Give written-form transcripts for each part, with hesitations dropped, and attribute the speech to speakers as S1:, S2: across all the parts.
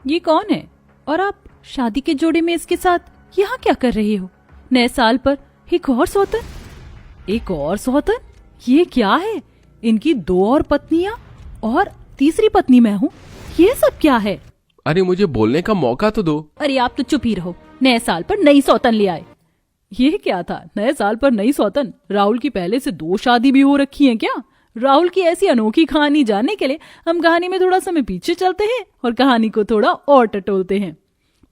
S1: ये कौन है और आप शादी के जोड़े में इसके साथ यहाँ क्या कर रही हो? नए साल पर एक और सौतन? एक और सौतन? ये क्या है? इनकी 2 और पत्नियां और तीसरी पत्नी मैं हूँ। ये सब क्या है?
S2: अरे मुझे बोलने का मौका तो दो।
S1: अरे आप तो चुप ही रहो। नए साल पर नई सौतन ले आए। ये क्या था? नए साल पर नई सौतन? राहुल की पहले से 2 शादी भी हो रखी हैं क्या? राहुल की ऐसी अनोखी कहानी जानने के लिए हम कहानी में थोड़ा समय पीछे चलते हैं और कहानी को थोड़ा और टटोलते हैं।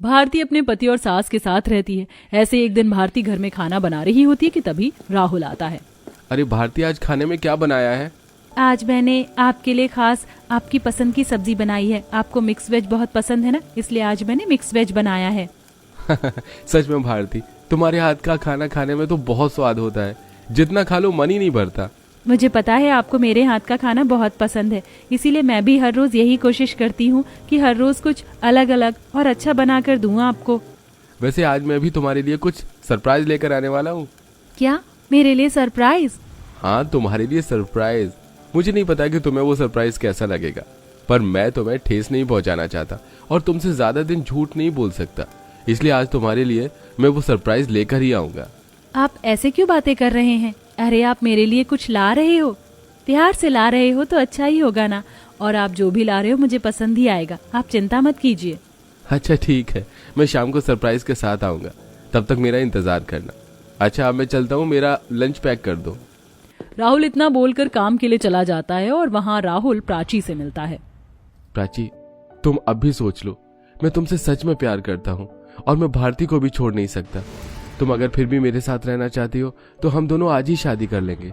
S1: भारती अपने पति और सास के साथ रहती है। ऐसे एक दिन भारती घर में खाना बना रही होती है कि तभी राहुल आता है।
S2: अरे भारती, आज खाने में क्या बनाया है?
S1: आज मैंने आपके लिए खास आपकी पसंद की सब्जी बनाई है। आपको मिक्स वेज बहुत पसंद है ना, इसलिए आज मैंने मिक्स वेज बनाया है।
S2: सच में भारती, तुम्हारे हाथ का खाना खाने में तो बहुत स्वाद होता है। जितना खा लो मन ही नहीं भरता।
S1: मुझे पता है आपको मेरे हाथ का खाना बहुत पसंद है, इसीलिए मैं भी हर रोज यही कोशिश करती हूँ कि हर रोज कुछ अलग अलग और अच्छा बना कर दूँ आपको।
S2: वैसे आज मैं भी तुम्हारे लिए कुछ सरप्राइज लेकर आने वाला हूँ।
S1: क्या? मेरे लिए सरप्राइज?
S2: हाँ, तुम्हारे लिए सरप्राइज। मुझे नहीं पता कि तुम्हें वो सरप्राइज कैसा लगेगा, पर मैं तुम्हें ठेस नहीं पहुंचाना चाहता और तुमसे ज्यादा दिन झूठ नहीं बोल सकता। इसलिए आज तुम्हारे लिए मैं वो सरप्राइज लेकर ही आऊंगा।
S1: आप ऐसे क्यों बातें कर रहे हैं? अरे आप मेरे लिए कुछ ला रहे हो, प्यार से ला रहे हो तो अच्छा ही होगा ना। और आप जो भी ला रहे हो मुझे पसंद ही आएगा, आप चिंता मत कीजिए।
S2: अच्छा ठीक है, मैं शाम को सरप्राइज के साथ आऊंगा, तब तक मेरा इंतजार करना। अच्छा अब मैं चलता हूँ, मेरा लंच पैक कर दो।
S1: राहुल इतना बोलकर काम के लिए चला जाता है और वहाँ राहुल प्राची से मिलता है।
S2: प्राची, तुम अब भी सोच लो, मैं तुमसे सच में प्यार करता हूँ और मैं भारती को भी छोड़ नहीं सकता। तुम अगर फिर भी मेरे साथ रहना चाहती हो तो हम दोनों आज ही शादी कर लेंगे।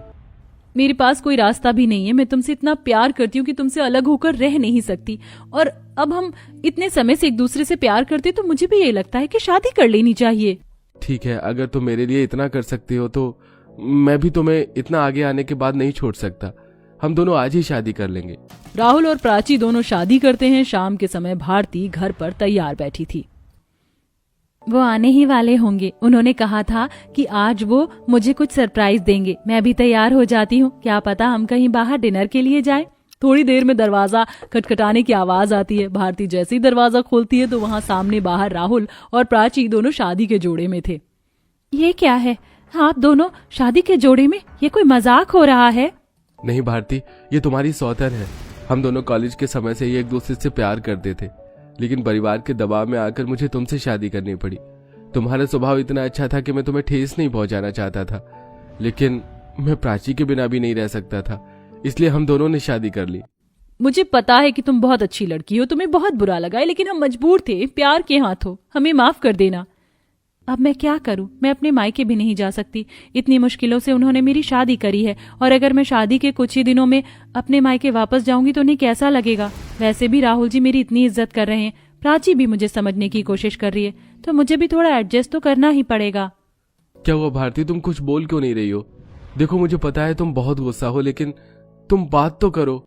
S1: मेरे पास कोई रास्ता भी नहीं है। मैं तुमसे इतना प्यार करती हूँ कि तुमसे अलग होकर रह नहीं सकती। और अब हम इतने समय से एक दूसरे से प्यार करते तो मुझे भी ये लगता है कि शादी कर लेनी चाहिए।
S2: ठीक है, अगर तुम मेरे लिए इतना कर सकती हो तो मैं भी तुम्हें इतना आगे आने के बाद नहीं छोड़ सकता। हम दोनों आज ही शादी कर लेंगे।
S1: राहुल और प्राची दोनों शादी करते हैं। शाम के समय भारती घर पर तैयार बैठी थी। वो आने ही वाले होंगे। उन्होंने कहा था कि आज वो मुझे कुछ सरप्राइज देंगे। मैं भी तैयार हो जाती हूँ। क्या पता हम कहीं बाहर डिनर के लिए जाएं। थोड़ी देर में दरवाजा खटखटाने की आवाज आती है। भारती जैसे ही दरवाजा खोलती है तो वहाँ सामने बाहर राहुल और प्राची दोनों शादी के जोड़े में थे। ये क्या है? आप दोनों शादी के जोड़े में? ये कोई मजाक हो रहा है?
S2: नहीं भारती, ये तुम्हारी सौतन है। हम दोनों कॉलेज के समय से ही एक दूसरे से प्यार करते थे, लेकिन परिवार के दबाव में आकर मुझे तुमसे शादी करनी पड़ी। तुम्हारा स्वभाव इतना अच्छा था कि मैं तुम्हें ठेस नहीं पहुंचाना चाहता था, लेकिन मैं प्राची के बिना भी नहीं रह सकता था, इसलिए हम दोनों ने शादी कर ली।
S1: मुझे पता है कि तुम बहुत अच्छी लड़की हो, तुम्हें बहुत बुरा लगा है, लेकिन हम मजबूर थे। प्यार के हाथों हमें माफ कर देना। अब मैं क्या करूं? मैं अपने मायके भी नहीं जा सकती। इतनी मुश्किलों से उन्होंने मेरी शादी करी है, और अगर मैं शादी के कुछ ही दिनों में अपने मायके वापस जाऊंगी तो उन्हें कैसा लगेगा? वैसे भी राहुल जी मेरी इतनी इज्जत कर रहे हैं, प्राची भी मुझे समझने की कोशिश कर रही है, तो मुझे भी थोड़ा एडजस्ट तो करना ही पड़ेगा।
S2: क्या हुआ भारती, तुम कुछ बोल क्यों नहीं रही हो? देखो मुझे पता है तुम बहुत गुस्सा हो, लेकिन तुम बात तो करो।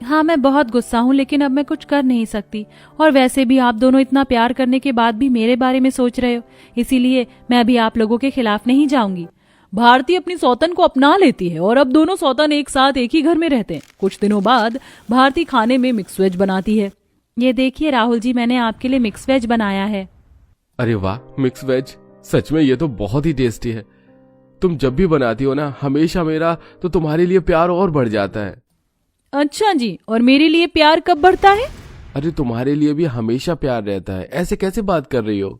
S1: हाँ, मैं बहुत गुस्सा हूँ, लेकिन अब मैं कुछ कर नहीं सकती। और वैसे भी आप दोनों इतना प्यार करने के बाद भी मेरे बारे में सोच रहे हो, इसीलिए मैं भी आप लोगों के खिलाफ नहीं जाऊंगी। भारती अपनी सौतन को अपना लेती है और अब दोनों सौतन एक साथ एक ही घर में रहते हैं। कुछ दिनों बाद भारती खाने में मिक्स वेज बनाती है। ये देखिए राहुल जी, मैंने आपके लिए मिक्स वेज बनाया है।
S2: अरे वाह, मिक्स वेज! सच में ये तो बहुत ही टेस्टी है। तुम जब भी बनाती हो ना, हमेशा मेरा तो तुम्हारे लिए प्यार और बढ़ जाता है।
S1: अच्छा जी, और मेरे लिए प्यार कब बढ़ता है?
S2: अरे तुम्हारे लिए भी हमेशा प्यार रहता है। ऐसे कैसे बात कर रही हो?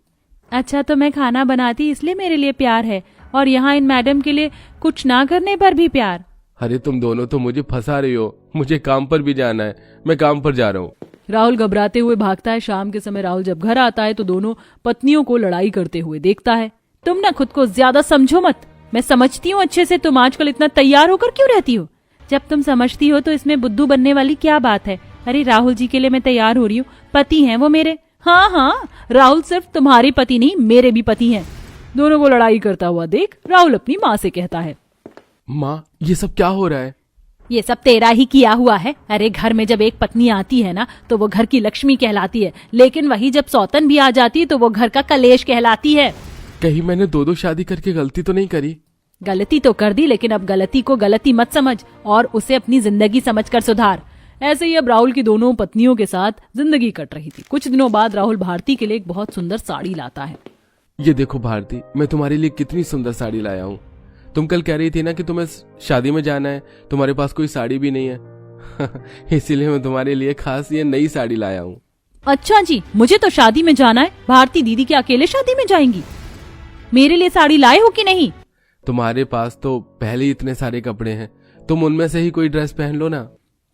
S1: अच्छा, तो मैं खाना बनाती इसलिए मेरे लिए प्यार है, और यहाँ इन मैडम के लिए कुछ ना करने पर भी प्यार?
S2: अरे तुम दोनों तो मुझे फंसा रही हो। मुझे काम पर भी जाना है, मैं काम पर जा रहा हूँ।
S1: राहुल घबराते हुए भागता है। शाम के समय राहुल जब घर आता है तो दोनों पत्नियों को लड़ाई करते हुए देखता है। तुम ना खुद को ज्यादा समझो मत। मैं समझती हूँ अच्छे से तुम आजकल इतना तैयार होकर क्यों रहती हो। जब तुम समझती हो तो इसमें बुद्धू बनने वाली क्या बात है? अरे राहुल जी के लिए मैं तैयार हो रही हूँ, पति हैं वो मेरे। हाँ हाँ, राहुल सिर्फ तुम्हारे पति नहीं, मेरे भी पति हैं। दोनों को लड़ाई करता हुआ देख राहुल अपनी माँ से कहता है,
S2: माँ, ये सब क्या हो रहा है?
S1: ये सब तेरा ही किया हुआ है। अरे घर में जब एक पत्नी आती है ना तो वो घर की लक्ष्मी कहलाती है, लेकिन वही जब सौतन भी आ जाती है तो वो घर का कलेश कहलाती है।
S2: कहीं मैंने दो शादी करके गलती तो नहीं करी?
S1: गलती तो कर दी, लेकिन अब गलती को गलती मत समझ और उसे अपनी जिंदगी समझकर सुधार। ऐसे ही अब राहुल की दोनों पत्नियों के साथ जिंदगी कट रही थी। कुछ दिनों बाद राहुल भारती के लिए एक बहुत सुंदर साड़ी लाता है।
S2: ये देखो भारती, मैं तुम्हारे लिए कितनी सुंदर साड़ी लाया हूँ। तुम कल कह रही थी ना कि तुम्हें शादी में जाना है, तुम्हारे पास कोई साड़ी भी नहीं है इसीलिए मैं तुम्हारे लिए खास ये नई साड़ी लाया हूँ।
S1: अच्छा जी, मुझे तो शादी में जाना है। भारती दीदी क्या अकेले शादी में जाएंगी? मेरे लिए साड़ी लाए हो कि नहीं?
S2: तुम्हारे पास तो पहले ही इतने सारे कपड़े हैं, तुम उनमें से ही कोई ड्रेस पहन लो ना।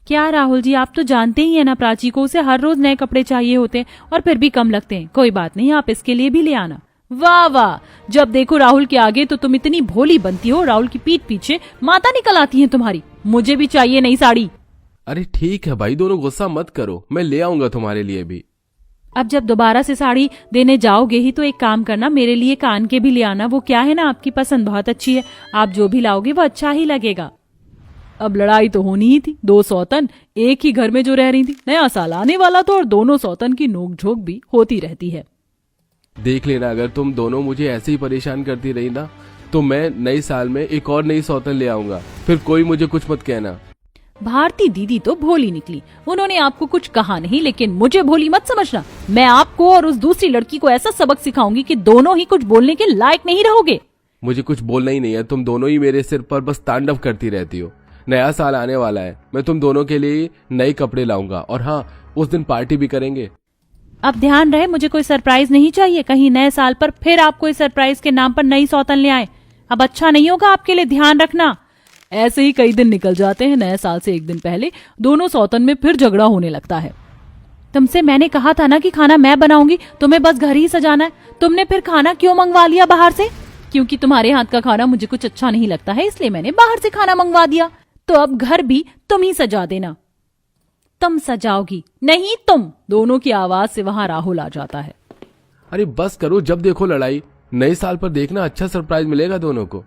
S1: क्या राहुल जी, आप तो जानते ही है ना प्राची को, उसे हर रोज नए कपड़े चाहिए होते हैं और फिर भी कम लगते हैं। कोई बात नहीं, आप इसके लिए भी ले आना। वाह वाह, जब देखो राहुल के आगे तो तुम इतनी भोली बनती हो, राहुल की पीठ पीछे माता निकल आती है तुम्हारी। मुझे भी चाहिए नई साड़ी।
S2: अरे ठीक है भाई, दोनों गुस्सा मत करो, मैं ले आऊंगा तुम्हारे लिए भी।
S1: अब जब दोबारा से साड़ी देने जाओगे ही तो एक काम करना, मेरे लिए कान के भी ले आना। वो क्या है ना, आपकी पसंद बहुत अच्छी है, आप जो भी लाओगे वो अच्छा ही लगेगा। अब लड़ाई तो होनी ही थी। दो सौतन एक ही घर में जो रह रही थी, नया साल आने वाला था और दोनों सौतन की नोकझोंक भी होती रहती है।
S2: देख लेना, अगर तुम दोनों मुझे ऐसे ही परेशान करती रही ना तो मैं नए साल में एक और नई सौतन ले आऊंगा, फिर कोई मुझे कुछ मत कहना।
S1: भारती दीदी तो भोली निकली, उन्होंने आपको कुछ कहा नहीं, लेकिन मुझे भोली मत समझना। मैं आपको और उस दूसरी लड़की को ऐसा सबक सिखाऊंगी कि दोनों ही कुछ बोलने के लायक नहीं रहोगे।
S2: मुझे कुछ बोलना ही नहीं है, तुम दोनों ही मेरे सिर पर बस तांडव करती रहती हो। नया साल आने वाला है, मैं तुम दोनों के लिए नए कपड़े लाऊंगा और हाँ, उस दिन पार्टी भी करेंगे।
S1: अब ध्यान रहे, मुझे कोई सरप्राइज नहीं चाहिए, कहीं नए साल पर फिर आप कोई सरप्राइज के नाम पर नई सौतन ले आए। अब अच्छा नहीं होगा आपके लिए, ध्यान रखना। ऐसे ही कई दिन निकल जाते हैं। नए साल से एक दिन पहले दोनों सौतन में फिर झगड़ा होने लगता है। तुमसे मैंने कहा था ना कि खाना मैं बनाऊंगी, तुम्हें बस घर ही सजाना है। तुमने फिर खाना क्यों मंगवा लिया बाहर से? क्योंकि तुम्हारे हाथ का खाना मुझे कुछ अच्छा नहीं लगता है, इसलिए मैंने बाहर से खाना मंगवा दिया। तो अब घर भी तुम ही सजा देना। तुम सजाओगी नहीं, तुम। दोनों की आवाज से वहां राहुल आ जाता है।
S2: अरे बस करो, जब देखो लड़ाई। नए साल पर देखना, अच्छा सरप्राइज मिलेगा दोनों को।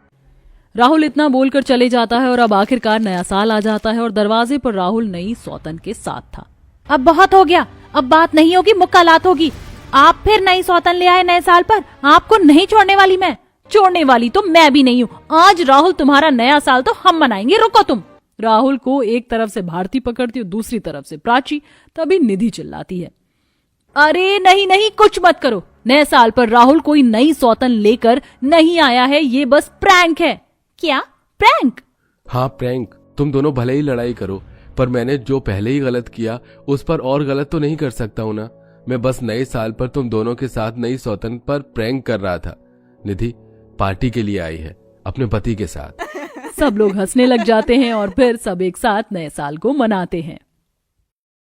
S1: राहुल इतना बोलकर चले जाता है और अब आखिरकार नया साल आ जाता है और दरवाजे पर राहुल नई सौतन के साथ था। अब बहुत हो गया, अब बात नहीं होगी, मुक्कालात होगी। आप फिर नई सौतन ले आए नए साल पर, आपको नहीं छोड़ने वाली मैं। छोड़ने वाली तो मैं भी नहीं हूँ। आज राहुल तुम्हारा नया साल तो हम मनाएंगे, रुको तुम। राहुल को एक तरफ से भारती पकड़ती और दूसरी तरफ से प्राची। तभी निधि चिल्लाती है, अरे नहीं नहीं, कुछ मत करो। नए साल पर राहुल कोई नई सौतन लेकर नहीं आया है, ये बस प्रैंक है। क्या प्रैंक?
S2: हाँ प्रैंक। तुम दोनों भले ही लड़ाई करो, पर मैंने जो पहले ही गलत किया उस पर और गलत तो नहीं कर सकता हूँ ना। मैं बस नए साल पर तुम दोनों के साथ नई सौतन पर प्रैंक कर रहा था। निधि पार्टी के लिए आई है अपने पति के साथ।
S1: सब लोग हंसने लग जाते हैं और फिर सब एक साथ नए साल को मनाते हैं।